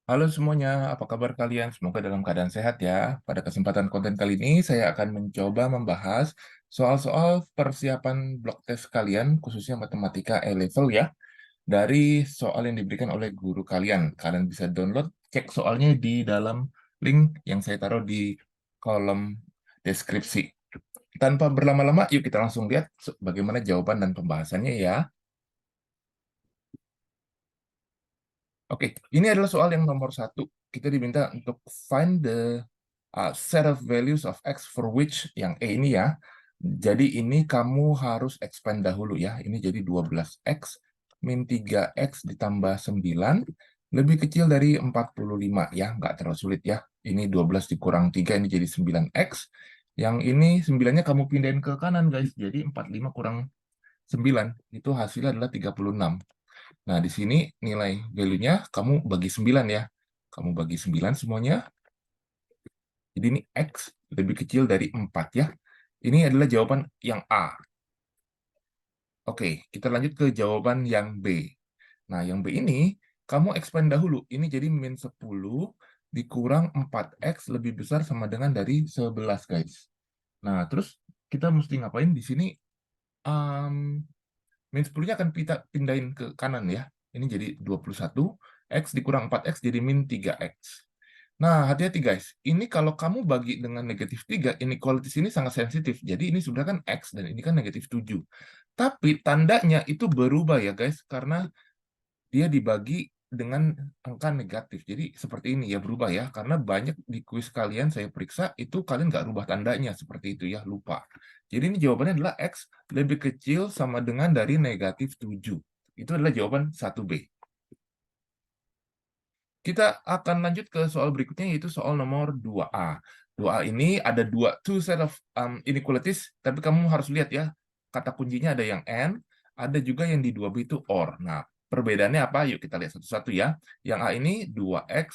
Halo semuanya, apa kabar kalian? Semoga dalam keadaan sehat ya. Pada kesempatan konten kali ini, saya akan mencoba membahas soal-soal persiapan blok tes kalian, khususnya matematika A-level ya, dari soal yang diberikan oleh guru kalian. Kalian bisa download, cek soalnya di dalam link yang saya taruh di kolom deskripsi. Tanpa berlama-lama, yuk kita langsung lihat bagaimana jawaban dan pembahasannya ya. Oke, ini adalah soal yang nomor 1. Kita diminta untuk find the set of values of x for which yang E ini ya. Jadi ini kamu harus expand dahulu ya. Ini jadi 12x min 3x ditambah 9 lebih kecil dari 45 ya. Nggak terlalu sulit ya. Ini 12 dikurang 3 ini jadi 9x. Yang ini 9-nya kamu pindahin ke kanan guys. Jadi 45 kurang 9 itu hasilnya adalah 36. Nah, di sini nilai value-nya kamu bagi 9 ya. Kamu bagi 9 semuanya. Jadi ini X lebih kecil dari 4 ya. Ini adalah jawaban yang A. Oke, kita lanjut ke jawaban yang B. Nah, yang B ini kamu expand dahulu. Ini jadi min 10 dikurang 4X lebih besar sama dengan dari 11, guys. Nah, terus kita mesti ngapain di sini? Min 10-nya akan kita pindahin ke kanan ya. Ini jadi 21, X dikurang 4X jadi min 3X. Nah, hati-hati guys. Ini kalau kamu bagi dengan negatif 3, inequalities ini sangat sensitif. Jadi ini sudah kan X dan ini kan negatif 7. Tapi tandanya itu berubah ya guys, karena dia dibagi dengan angka negatif. Jadi seperti ini ya, berubah ya. Karena banyak di kuis kalian saya periksa, itu kalian nggak rubah tandanya seperti itu ya, lupa. Jadi ini jawabannya adalah X lebih kecil sama dengan dari negatif 7. Itu adalah jawaban 1B. Kita akan lanjut ke soal berikutnya, yaitu soal nomor 2A. 2A ini ada two set of inequalities, tapi kamu harus lihat ya, kata kuncinya ada yang and, ada juga yang di 2B itu or. Nah, perbedaannya apa? Yuk kita lihat satu-satu ya. Yang A ini 2X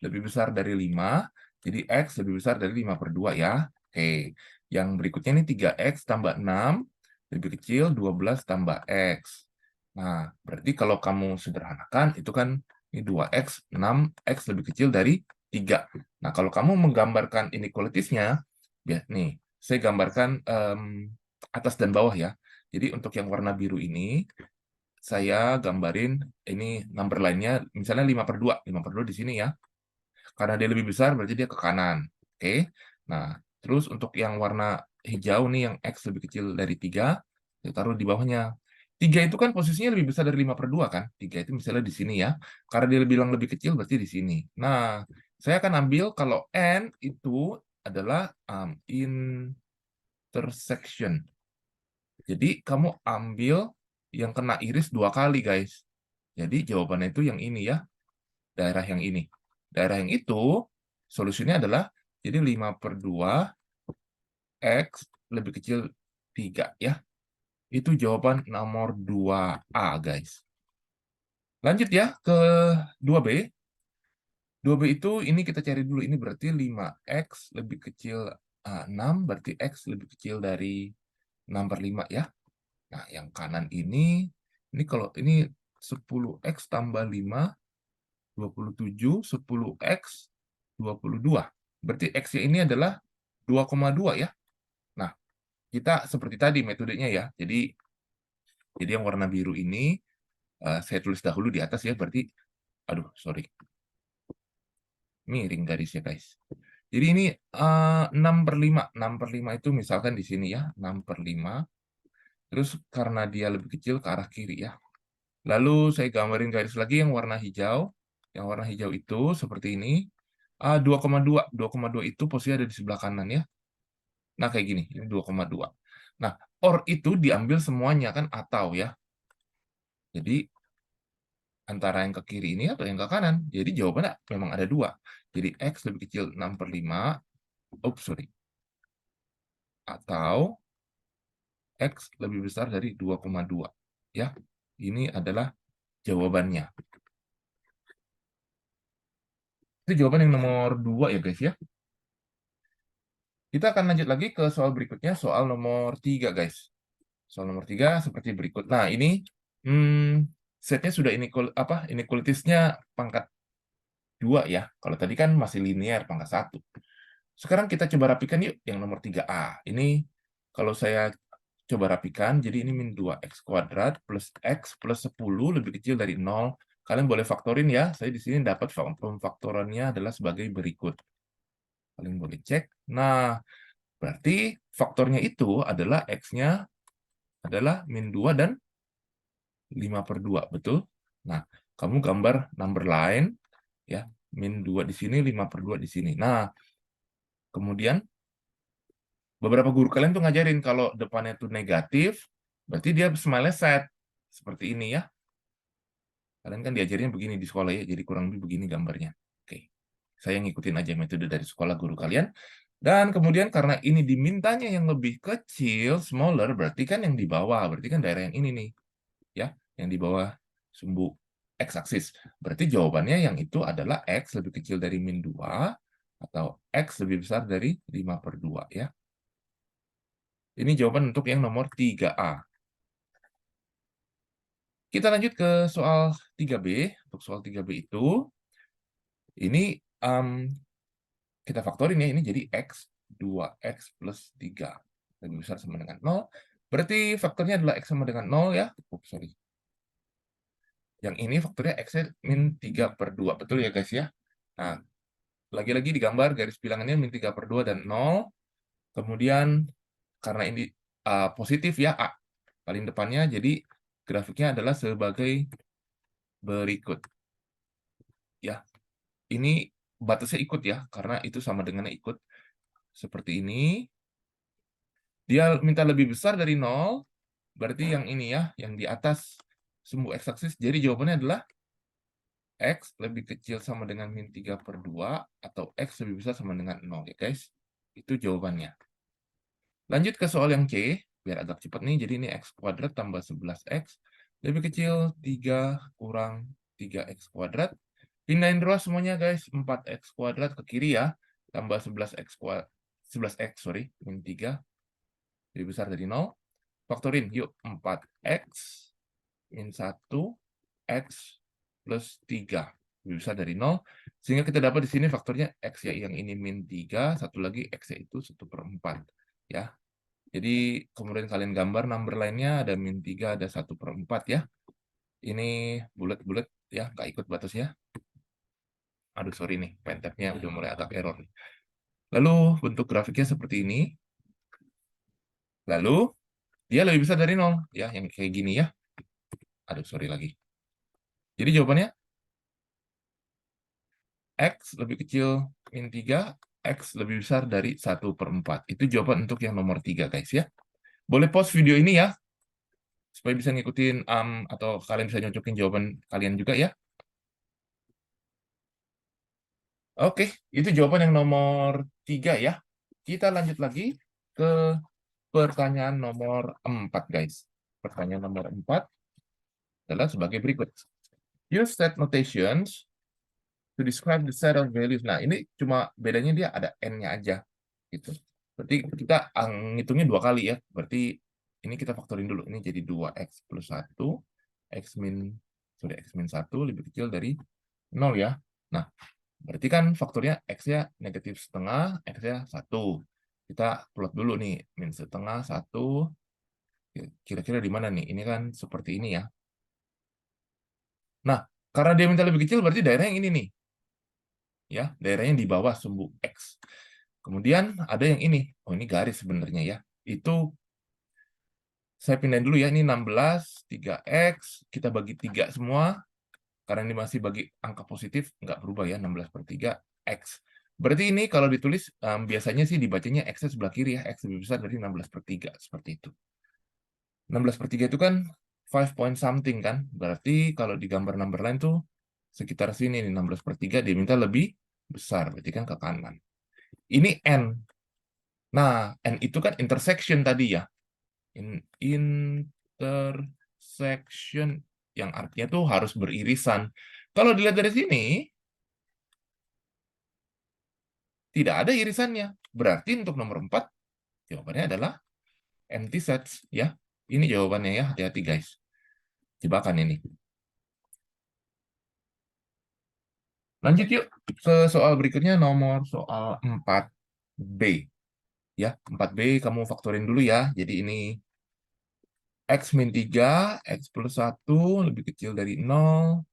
lebih besar dari 5, jadi X lebih besar dari 5 per 2 ya. Oke, yang berikutnya ini 3X tambah 6, lebih kecil 12 tambah X. Nah, berarti kalau kamu sederhanakan, itu kan ini 2X, 6X lebih kecil dari 3. Nah, kalau kamu menggambarkan inequalities-nya, ya, nih, saya gambarkan atas dan bawah ya. Jadi untuk yang warna biru ini, saya gambarin ini number line-nya, misalnya 5 per 2. 5 per 2 di sini ya. Karena dia lebih besar, berarti dia ke kanan. Oke. Nah, terus untuk yang warna hijau nih, yang X lebih kecil dari 3, saya taruh di bawahnya. 3 itu kan posisinya lebih besar dari 5 per 2 kan? 3 itu misalnya di sini ya. Karena dia bilang lebih kecil, berarti di sini. Nah, saya akan ambil kalau N itu adalah intersection. Jadi, kamu ambil yang kena iris 2 kali, guys. Jadi, jawabannya itu yang ini ya. Daerah yang ini. Daerah yang itu, solusinya adalah, jadi 5 per 2, X lebih kecil 3 ya. Itu jawaban nomor 2A, guys. Lanjut ya ke 2B. 2B itu ini kita cari dulu. Ini berarti 5X lebih kecil 6, berarti X lebih kecil dari 6 per 5 ya. Nah, yang kanan ini kalau ini 10X tambah 5, 27, 10X, 22. Berarti X-nya ini adalah 2,2 ya. Nah, kita seperti tadi metodenya ya. Jadi yang warna biru ini, saya tulis dahulu di atas ya, berarti, aduh, sorry. Miring garisnya, guys. Jadi ini 6 per 5. 6 per 5 itu misalkan di sini ya, 6 per 5. Terus karena dia lebih kecil ke arah kiri ya. Lalu saya gambarin garis lagi yang warna hijau. Yang warna hijau itu seperti ini. 2,2. 2,2 itu posisi ada di sebelah kanan ya. Nah, kayak gini. Ini 2,2. Nah, or itu diambil semuanya kan atau ya. Jadi antara yang ke kiri ini atau yang ke kanan. Jadi jawabannya memang ada 2. Jadi X lebih kecil 6 per 5. Oops, sorry. Atau X lebih besar dari 2,2. Ya, ini adalah jawabannya. Itu jawaban yang nomor 2 ya guys ya. Kita akan lanjut lagi ke soal berikutnya, soal nomor 3 guys. Soal nomor 3 seperti berikut. Nah, ini setnya sudah inequalities-nya pangkat 2 ya. Kalau tadi kan masih linear pangkat 1. Sekarang kita coba rapikan yuk yang nomor 3A. Ini kalau saya coba rapikan, jadi ini min 2x kuadrat plus x plus 10 lebih kecil dari 0. Kalian boleh faktorin ya. Saya di sini dapat pemfaktorannya adalah sebagai berikut. Kalian boleh cek. Nah, berarti faktornya itu adalah x-nya adalah min 2 dan 5/2, betul? Nah, kamu gambar number line, ya, min 2 di sini, 5/2 di sini. Nah, kemudian beberapa guru kalian tuh ngajarin kalau depannya tuh negatif, berarti dia smile set. Seperti ini ya. Kalian kan diajarin begini di sekolah ya, jadi kurang lebih begini gambarnya. Oke, saya ngikutin aja metode dari sekolah guru kalian. Dan kemudian karena ini dimintanya yang lebih kecil, smaller, berarti kan yang di bawah, berarti kan daerah yang ini nih, ya, yang di bawah sumbu x-aksis. Berarti jawabannya yang itu adalah x lebih kecil dari min 2, atau x lebih besar dari 5/2, ya. Ini jawaban untuk yang nomor 3A. Kita lanjut ke soal 3B. Untuk soal 3B itu, ini kita faktorin ya, ini jadi x 2x plus 3 lebih besar sama dengan 0. Berarti faktornya adalah x sama dengan 0 ya. Sorry. Yang ini faktornya x-nya min 3/2. Betul ya guys ya? Nah, lagi-lagi digambar garis bilangannya min 3/2 dan 0. Kemudian karena ini positif ya, A paling depannya, jadi grafiknya adalah sebagai berikut. Ya, ini batasnya ikut ya, karena itu sama dengan ikut. Seperti ini. Dia minta lebih besar dari 0, berarti yang ini ya, yang di atas sumbu x-aksis. Jadi jawabannya adalah x lebih kecil sama dengan min 3/2, atau x lebih besar sama dengan 0 ya guys. Itu jawabannya. Lanjut ke soal yang C, biar agak cepat nih. Jadi ini x kuadrat tambah 11x lebih kecil 3 kurang 3x kuadrat. Pindahin terus semuanya guys, 4x kuadrat ke kiri ya, tambah 11x kuadrat, 11x sorry, min 3 lebih besar dari 0. Faktorin yuk, 4x min 1 x plus 3 lebih besar dari 0, sehingga kita dapat di sini faktornya x ya, yang ini min 3, satu lagi x-nya itu 1/4 ya. Jadi kemudian kalian gambar number line-nya, ada min 3, ada 1/4 ya. Ini bulat-bulat ya, nggak ikut batasnya. Aduh sorry nih, pentabnya udah mulai agak error nih. Lalu bentuk grafiknya seperti ini. Lalu dia lebih besar dari 0 ya, yang kayak gini ya. Aduh sorry lagi. Jadi jawabannya x lebih kecil min 3, x lebih besar dari 1/4. Itu jawaban untuk yang nomor 3 guys ya. Boleh pause video ini ya, supaya bisa ngikutin atau kalian bisa nyocokin jawaban kalian juga ya. Oke, itu jawaban yang nomor 3 ya. Kita lanjut lagi ke pertanyaan nomor 4 guys. Pertanyaan nomor 4 adalah sebagai berikut. Use set notations to describe the set of values. Nah, ini cuma bedanya dia ada n-nya aja gitu. Berarti kita ngitungnya 2 kali ya. Berarti ini kita faktorin dulu. Ini jadi 2x plus 1, x min 1 lebih kecil dari 0 ya. Nah, berarti kan faktornya x-nya negatif setengah, x-nya 1. Kita plot dulu nih, min setengah, 1. Kira-kira di mana nih? Ini kan seperti ini ya. Nah, karena dia minta lebih kecil, berarti daerah yang ini nih. Ya, daerahnya di bawah sumbu X. Kemudian ada yang ini. Oh, ini garis sebenarnya ya. Itu saya pindahin dulu ya. Ini 16, 3X. Kita bagi 3 semua. Karena ini masih bagi angka positif, nggak berubah ya. 16/3 X. Berarti ini kalau ditulis, biasanya sih dibacanya X-nya sebelah kiri ya. X lebih besar dari 16/3. Seperti itu. 16/3 itu kan 5 point something kan. Berarti kalau di gambar number line tuh sekitar sini nih, 16/3 dia minta lebih besar. Berarti kan ke kanan. Ini N. Nah, N itu kan intersection tadi ya. Intersection yang artinya tuh harus beririsan. Kalau dilihat dari sini, tidak ada irisannya. Berarti untuk nomor 4, jawabannya adalah empty sets. Ya, ini jawabannya ya. Hati-hati guys. Jebakan ini. Lanjut yuk ke soal berikutnya, nomor soal 4B. Ya, 4B kamu faktorin dulu ya. Jadi ini X min 3, X plus 1 lebih kecil dari 0.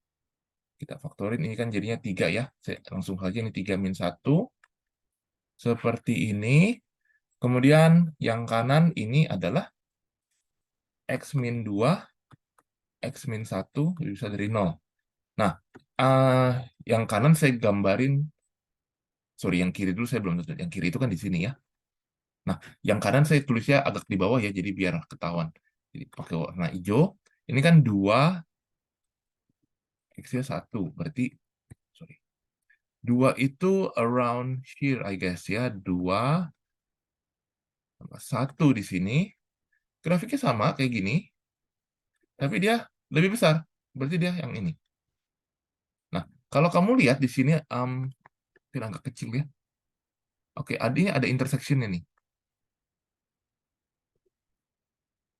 Kita faktorin, ini kan jadinya 3 ya. Saya langsung saja ini 3 min 1. Seperti ini. Kemudian yang kanan ini adalah X min 2, X min 1 lebih besar dari 0. Nah, yang kanan saya gambarin, sorry, yang kiri dulu saya belum tulis. Yang kiri itu kan di sini ya. Nah, yang kanan saya tulisnya agak di bawah ya, jadi biar ketahuan. Jadi pakai warna hijau. Ini kan 2, X-nya 1. Berarti, sorry. 2 itu around here, I guess ya. 2 tambah 1 di sini. Grafiknya sama kayak gini. Tapi dia lebih besar. Berarti dia yang ini. Nah, kalau kamu lihat di sini, agak kecil ya. Oke, ini ada intersection-nya nih.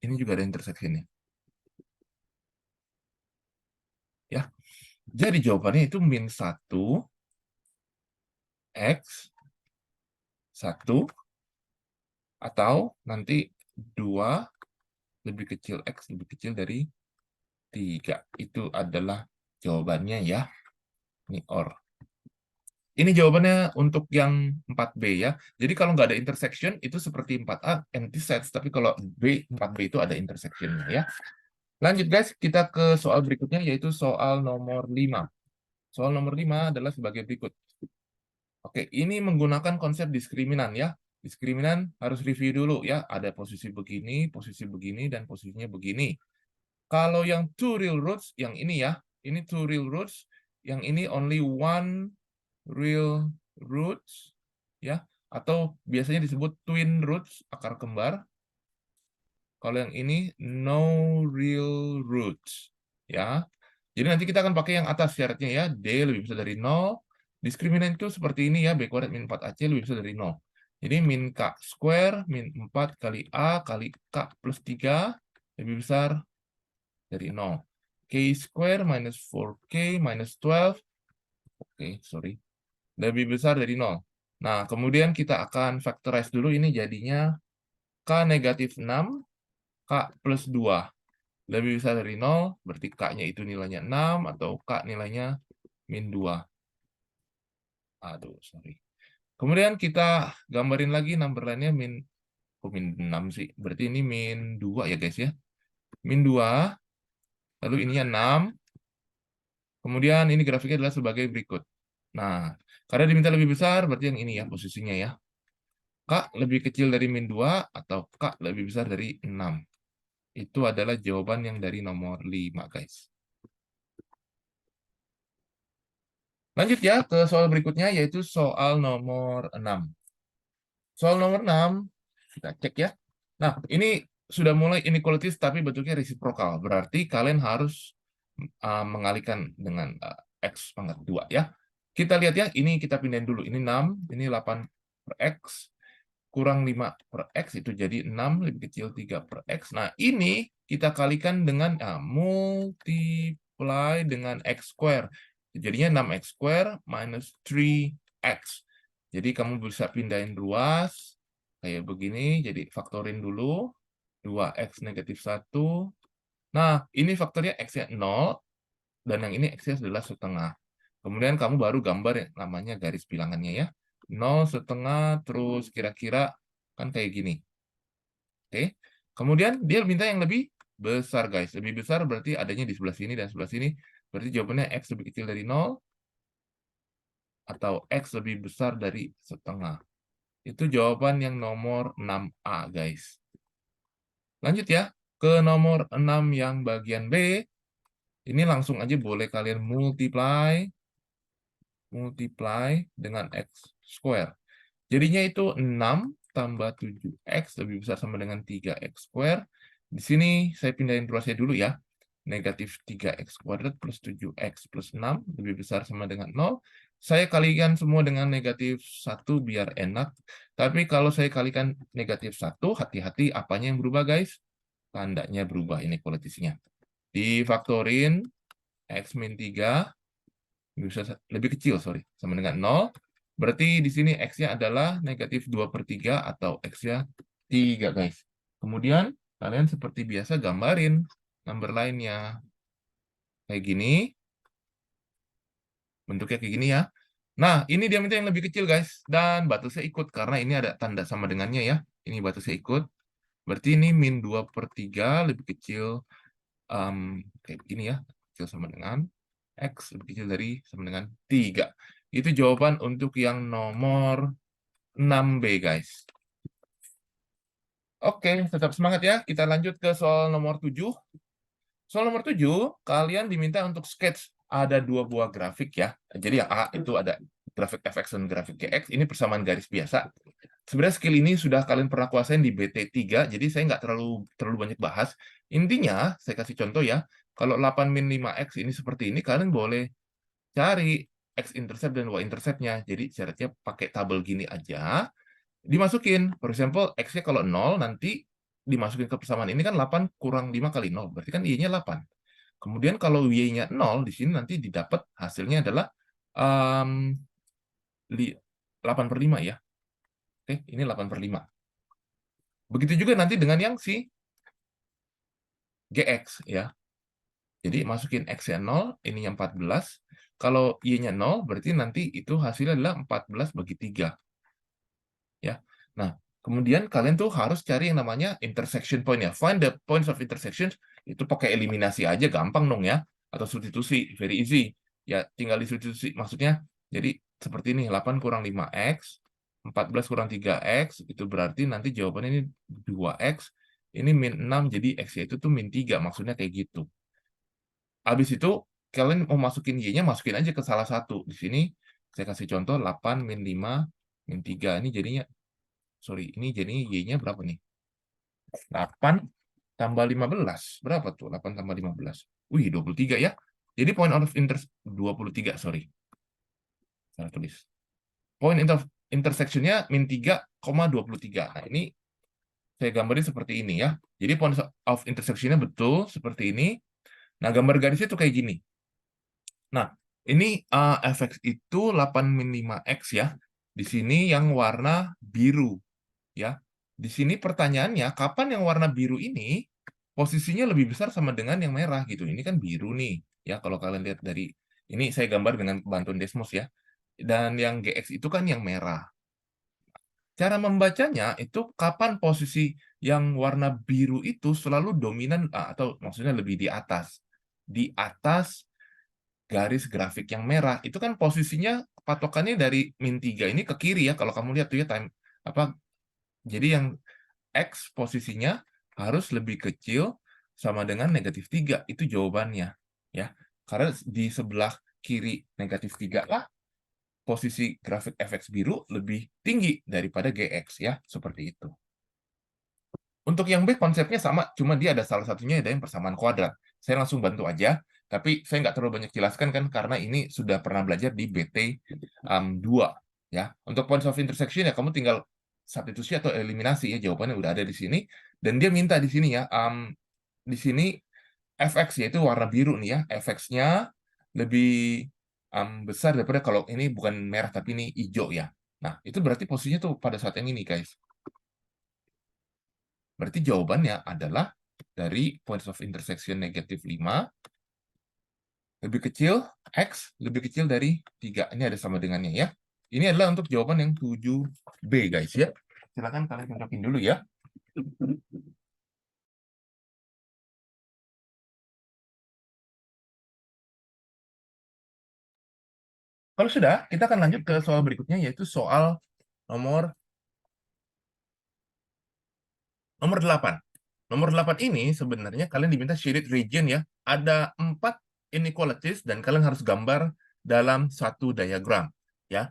Ini juga ada intersection-nya. Ya. Jadi jawabannya itu min 1, X, 1, atau nanti 2 lebih kecil X lebih kecil dari 3. Itu adalah jawabannya ya. Ini OR. Ini jawabannya untuk yang 4B ya. Jadi kalau nggak ada intersection, itu seperti 4A, empty sets. Tapi kalau 4B itu ada intersection-nya ya. Lanjut guys, kita ke soal berikutnya, yaitu soal nomor 5. Soal nomor 5 adalah sebagai berikut. Oke, ini menggunakan konsep diskriminan ya. Diskriminan harus review dulu ya. Ada posisi begini, dan posisinya begini. Kalau yang two real roots, yang ini ya. Ini two real roots. Yang ini only one real roots. Ya. Atau biasanya disebut twin roots, akar kembar. Kalau yang ini no real roots. Ya. Jadi nanti kita akan pakai yang atas syaratnya ya. D lebih besar dari 0. Diskriminan itu seperti ini ya. B kuadrat min 4AC lebih besar dari 0. Jadi min K square min 4 kali A kali K plus 3 lebih besar dari 0. K square minus 4K minus 12. Oke, sorry. Lebih besar dari 0. Nah, kemudian kita akan factorize dulu. Ini jadinya K negatif 6, K plus 2. Lebih besar dari 0, berarti K-nya itu nilainya 6, atau K nilainya min 2. Aduh, sorry. Kemudian kita gambarin lagi number line-nya min 6 sih. Berarti ini min 2 ya guys ya. Min 2, lalu ininya 6. Kemudian ini grafiknya adalah sebagai berikut. Nah, karena diminta lebih besar, berarti yang ini ya posisinya ya. K lebih kecil dari min 2, atau K lebih besar dari 6. Itu adalah jawaban yang dari nomor 5 guys. Lanjut ya ke soal berikutnya, yaitu soal nomor 6. Soal nomor 6, kita cek ya. Nah, ini sudah mulai inequalities tapi bentuknya resiprokal. Berarti kalian harus mengalihkan dengan X pangkat 2 ya. Kita lihat ya, ini kita pindahin dulu. Ini 6, ini 8 per X, kurang 5 per X, itu jadi 6 lebih kecil 3 per X. Nah, ini kita kalikan dengan multiply dengan X square. Jadinya 6X square minus 3X. Jadi kamu bisa pindahin ruas kayak begini, jadi faktorin dulu 2X negatif 1. Nah, ini faktornya X-nya 0, dan yang ini X-nya adalah setengah. Kemudian kamu baru gambar yang namanya garis bilangannya ya. 0 setengah, terus kira-kira kan kayak gini. Oke. Kemudian dia minta yang lebih besar guys. Lebih besar berarti adanya di sebelah sini dan sebelah sini. Berarti jawabannya X lebih kecil dari 0, atau X lebih besar dari setengah. Itu jawaban yang nomor 6A, guys. Lanjut ya, ke nomor 6 yang bagian B. Ini langsung aja boleh kalian multiply dengan X square. Jadinya itu 6 tambah 7X lebih besar sama dengan 3X square. Di sini saya pindahin ruasnya dulu ya. Negatif 3X kuadrat plus 7X plus 6 lebih besar sama dengan 0. Saya kalikan semua dengan negatif 1 biar enak. Tapi kalau saya kalikan negatif 1, hati-hati apanya yang berubah guys? Tandanya berubah, inequalitiesnya. Difaktorin X min 3 bisa lebih kecil, sorry, sama dengan 0, berarti di sini X-nya adalah negatif 2/3 atau X-nya 3, guys. Kemudian, kalian seperti biasa gambarin number lainnya. Kayak gini, bentuknya kayak gini ya. Nah, ini diameter yang lebih kecil, guys. Dan batasnya ikut, karena ini ada tanda sama dengannya ya. Ini batasnya ikut. Berarti ini min 2/3 lebih kecil, kayak begini ya. Kecil sama dengan X lebih kecil dari sama dengan 3. Itu jawaban untuk yang nomor 6B, guys. Oke, tetap semangat ya. Kita lanjut ke soal nomor 7. Soal nomor 7, kalian diminta untuk sketch ada 2 buah grafik ya. Jadi yang A itu ada grafik fx dan grafik gx, ini persamaan garis biasa. Sebenarnya skill ini sudah kalian pernah kuasain di BT3, jadi saya nggak terlalu banyak bahas. Intinya, saya kasih contoh ya, kalau 8 min 5x ini seperti ini, kalian boleh cari x-intercept dan y-interceptnya. Jadi syaratnya pakai tabel gini aja, dimasukin. For example, x-nya kalau 0, nanti dimasukin ke persamaan ini kan 8 kurang 5 kali 0, berarti kan y-nya 8. Kemudian kalau y-nya 0, di sini nanti didapat hasilnya adalah 8/5 ya. Oke, ini 8/5. Begitu juga nanti dengan yang si GX ya. Jadi masukin X-nya 0, ininya 14. Kalau Y-nya 0, berarti nanti itu hasilnya adalah 14/3. Ya. Nah, kemudian kalian tuh harus cari yang namanya intersection point ya. Find the points of intersection, itu pakai eliminasi aja, gampang dong ya. Atau substitusi, very easy. Ya, tinggal disubstitusi. Maksudnya, jadi seperti ini, 8 kurang 5X, 14 kurang 3X, itu berarti nanti jawabannya ini 2X, ini min 6, jadi X-nya itu tuh min 3, maksudnya kayak gitu. Habis itu, kalian mau masukin Y-nya, masukin aja ke salah satu. Di sini, saya kasih contoh, 8 min 5, min 3. Ini jadinya, sorry, ini jadinya Y-nya berapa nih? 8 tambah 15. Berapa tuh? 8 tambah 15. Wih, 23 ya. Jadi point of interest 23, sorry. Salah tulis. Point intersection-nya min 3,23. Nah, ini saya gambarin seperti ini ya. Jadi point of intersection-nya betul seperti ini. Nah, gambar garisnya tuh kayak gini. Nah, ini fx itu 8 min 5x ya. Di sini yang warna biru ya. Di sini pertanyaannya, kapan yang warna biru ini posisinya lebih besar sama dengan yang merah gitu. Ini kan biru nih ya, kalau kalian lihat dari ini saya gambar dengan bantuan Desmos ya. Dan yang GX itu kan yang merah. Cara membacanya itu kapan posisi yang warna biru itu selalu dominan atau maksudnya lebih di atas. Di atas garis grafik yang merah. Itu kan posisinya patokannya dari min 3 ini ke kiri ya. Kalau kamu lihat tuh ya time apa, jadi yang X posisinya harus lebih kecil sama dengan negatif 3. Itu jawabannya. Ya. Karena di sebelah kiri negatif 3 lah, posisi grafik fx biru lebih tinggi daripada gx ya. Seperti itu. Untuk yang B konsepnya sama, cuma dia ada salah satunya ada yang persamaan kuadrat. Saya langsung bantu aja, tapi saya nggak terlalu banyak jelaskan kan karena ini sudah pernah belajar di BT 2. Ya. Untuk points of intersection ya kamu tinggal substitusi atau eliminasi ya, jawabannya udah ada di sini. Dan dia minta di sini ya, di sini fx yaitu warna biru nih ya, fx-nya lebih besar daripada kalau ini bukan merah tapi ini hijau ya. Nah, itu berarti posisinya tuh pada saat yang ini guys. Berarti jawabannya adalah dari points of intersection negatif 5 lebih kecil, X lebih kecil dari 3. Ini ada sama dengannya ya. Ini adalah untuk jawaban yang 7B guys ya. Silakan kalian cocokin dulu ya. Kalau sudah, kita akan lanjut ke soal berikutnya yaitu soal nomor 8. Nomor 8 ini sebenarnya kalian diminta shaded region ya. Ada 4 inequalities dan kalian harus gambar dalam satu diagram ya.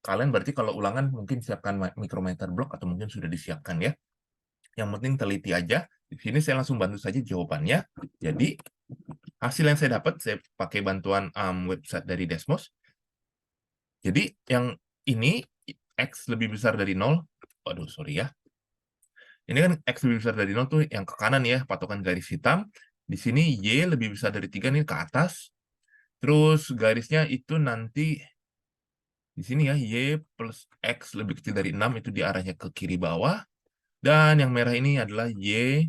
Kalian berarti kalau ulangan mungkin siapkan micrometer block atau mungkin sudah disiapkan ya. Yang penting teliti aja. Di sini saya langsung bantu saja jawabannya. Jadi hasil yang saya dapat saya pakai bantuan website dari Desmos. Jadi yang ini X lebih besar dari 0. Waduh, sorry ya. Ini kan X lebih besar dari 0 tuh yang ke kanan ya, patokan garis hitam. Di sini Y lebih besar dari 3 nih ke atas. Terus garisnya itu nanti di sini ya, Y plus X lebih kecil dari 6 itu di arahnya ke kiri bawah. Dan yang merah ini adalah Y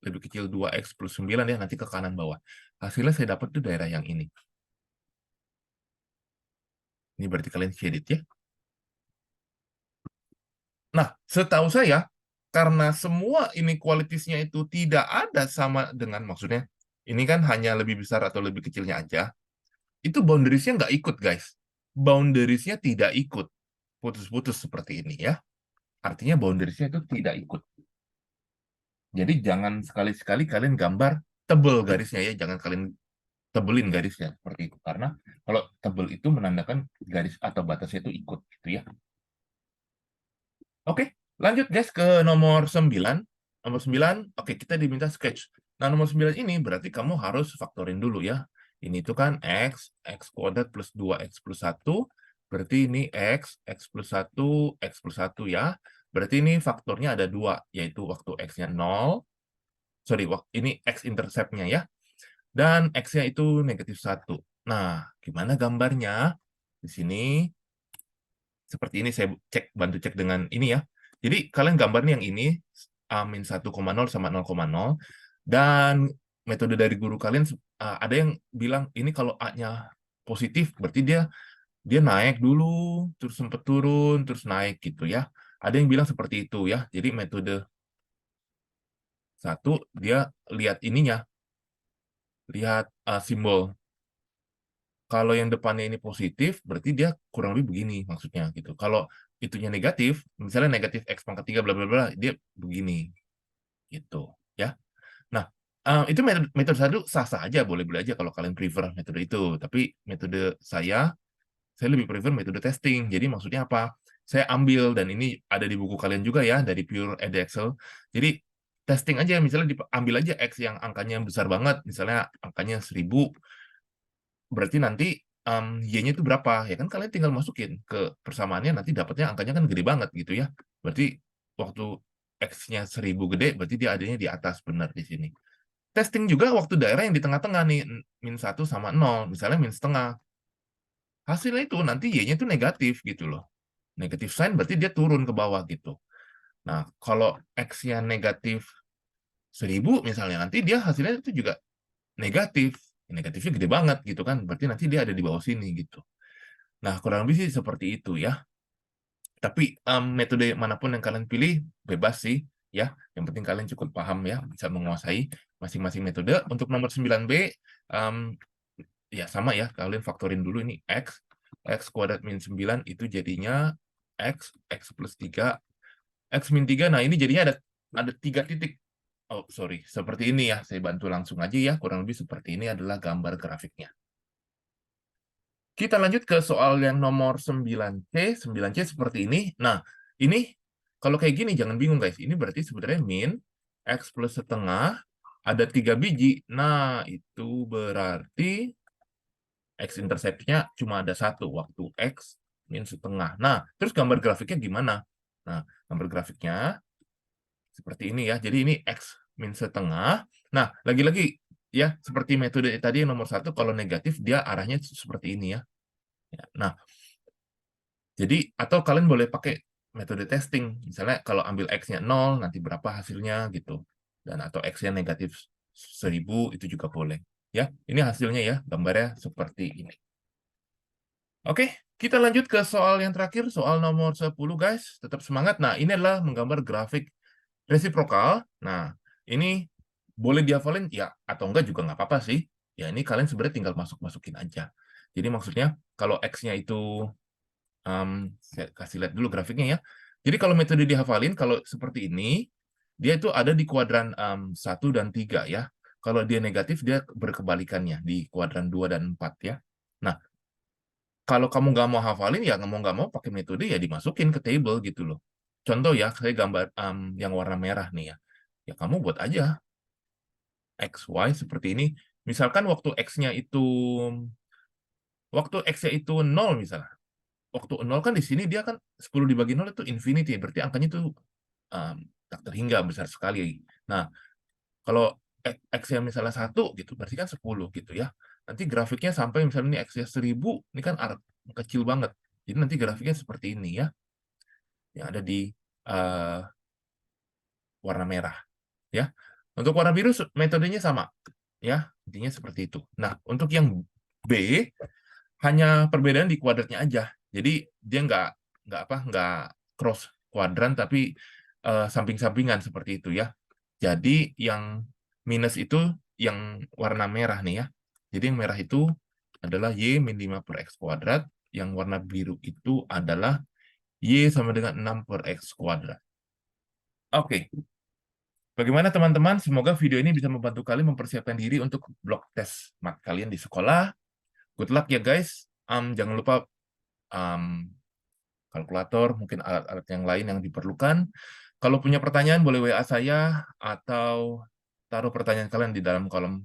lebih kecil 2X plus 9 ya, nanti ke kanan bawah. Hasilnya saya dapat tuh daerah yang ini. Ini berarti kalian shade it ya. Nah, setahu saya, karena semua inequalities-nya itu tidak ada sama dengan, maksudnya, ini kan hanya lebih besar atau lebih kecilnya aja, itu boundaries-nya nggak ikut, guys. Boundaries-nya tidak ikut. Putus-putus seperti ini ya. Artinya boundaries-nya itu tidak ikut. Jadi jangan sekali-sekali kalian gambar tebel garisnya ya, jangan kalian tebelin garisnya seperti itu. Karena kalau tebel itu menandakan garis atau batasnya itu ikut gitu ya. Oke, lanjut guys ke nomor 9. Nomor 9, oke, kita diminta sketch. Nah, nomor 9 ini berarti kamu harus faktorin dulu ya. Ini itu kan x kuadrat plus 2x plus 1. Berarti ini x plus 1, x plus 1 ya. Berarti ini faktornya ada 2, yaitu waktu x-nya 0. Sorry, ini x-intercept-nya ya. Dan x-nya itu negatif 1. Nah, gimana gambarnya? Di sini seperti ini, saya bantu cek dengan ini ya. Jadi kalian gambarnya yang ini min 1,0 sama 0,0, dan metode dari guru kalian ada yang bilang ini kalau A-nya positif berarti dia dia naik dulu, terus sempat turun, terus naik gitu ya. Ada yang bilang seperti itu ya. Jadi metode satu dia lihat ininya, lihat simbol. Kalau yang depannya ini positif, berarti dia kurang lebih begini maksudnya gitu. Kalau itunya negatif, misalnya negatif x pangkat 3 bla bla bla, dia begini gitu ya. Nah, itu metode satu sah-sah aja, boleh-boleh aja kalau kalian prefer metode itu. Tapi metode saya lebih prefer metode testing. Jadi maksudnya apa? Saya ambil, dan ini ada di buku kalian juga ya, dari Pure Excel. Jadi testing aja, misalnya ambil aja X yang angkanya besar banget, misalnya angkanya 1000, berarti nanti Y-nya itu berapa? Ya kan kalian tinggal masukin ke persamaannya, nanti dapatnya angkanya kan gede banget gitu ya. Berarti waktu X-nya 1000 gede, berarti dia adanya di atas, benar di sini. Testing juga waktu daerah yang di tengah-tengah nih, min 1 sama 0, misalnya min setengah. Hasilnya itu nanti Y-nya itu negatif gitu loh. Negatif sign berarti dia turun ke bawah gitu. Nah, kalau X-nya negatif 1000 misalnya, nanti dia hasilnya itu juga negatif. Negatifnya gede banget gitu kan. Berarti nanti dia ada di bawah sini gitu. Nah, kurang lebih sih seperti itu ya. Tapi metode manapun yang kalian pilih, bebas sih ya. Yang penting kalian cukup paham ya, bisa menguasai masing-masing metode. Untuk nomor 9B, ya sama ya, kalian faktorin dulu ini x kuadrat min 9 itu jadinya x plus 3, x min 3, nah ini jadinya ada 3 titik. Oh, sorry, seperti ini ya, saya bantu langsung aja ya, kurang lebih seperti ini adalah gambar grafiknya. Kita lanjut ke soal yang nomor 9C. 9C seperti ini. Nah, ini kalau kayak gini jangan bingung guys. Ini berarti sebenarnya min X plus setengah ada 3 biji. Nah, itu berarti X-intercept-nya cuma ada 1 waktu X min setengah. Nah, terus gambar grafiknya gimana? Nah, gambar grafiknya seperti ini ya. Jadi ini X min setengah. Nah, lagi-lagi ya, seperti metode tadi yang nomor 1, kalau negatif dia arahnya seperti ini ya. Nah, jadi atau kalian boleh pakai metode testing. Misalnya kalau ambil X-nya 0, nanti berapa hasilnya gitu. Dan atau X-nya negatif 1000, itu juga boleh. Ya, ini hasilnya ya, gambarnya seperti ini. Oke, kita lanjut ke soal yang terakhir, soal nomor 10 guys. Tetap semangat. Nah, ini adalah menggambar grafik resiprokal. Nah, ini boleh dihafalin ya atau enggak juga nggak apa-apa sih. Ya, ini kalian sebenarnya tinggal masukin aja. Jadi maksudnya kalau X-nya itu saya kasih lihat dulu grafiknya ya. Jadi kalau metode dihafalin, kalau seperti ini, dia itu ada di kuadran 1 dan 3 ya. Kalau dia negatif, dia berkebalikannya di kuadran 2 dan 4 ya. Nah, kalau kamu nggak mau hafalin, ya nggak mau pakai metode, ya dimasukin ke table gitu loh. Contoh ya, saya gambar yang warna merah nih ya. Ya kamu buat aja X, Y seperti ini. Misalkan waktu X-nya itu 0 misalnya. Waktu 0 kan di sini dia kan 10 dibagi 0 itu infinity, berarti angkanya itu tak terhingga, besar sekali. Nah, kalau X yang misalnya 1 gitu, berarti kan 10 gitu ya. nanti grafiknya sampai misalnya ini X-nya 1000, ini kan kecil banget. Jadi nanti grafiknya seperti ini ya, yang ada di eh, warna merah ya. Untuk warna biru metodenya sama ya, intinya seperti itu. Nah, untuk yang B hanya perbedaan di kuadratnya aja. Jadi dia nggak cross kuadran tapi samping-sampingan seperti itu ya. Jadi yang minus itu yang warna merah nih ya. Jadi yang merah itu adalah Y min 5 per X kuadrat. Yang warna biru itu adalah Y sama dengan 6 per X kuadrat. Oke. Bagaimana teman-teman? Semoga video ini bisa membantu kalian mempersiapkan diri untuk blok tes mat kalian di sekolah. Good luck ya guys. Jangan lupa um, kalkulator, mungkin alat-alat yang lain yang diperlukan. Kalau punya pertanyaan, boleh WA saya atau taruh pertanyaan kalian di dalam kolom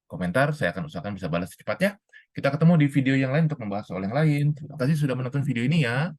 komentar. Saya akan usahakan bisa balas secepatnya. Kita ketemu di video yang lain untuk membahas soal yang lain. Terima kasih sudah menonton video ini ya.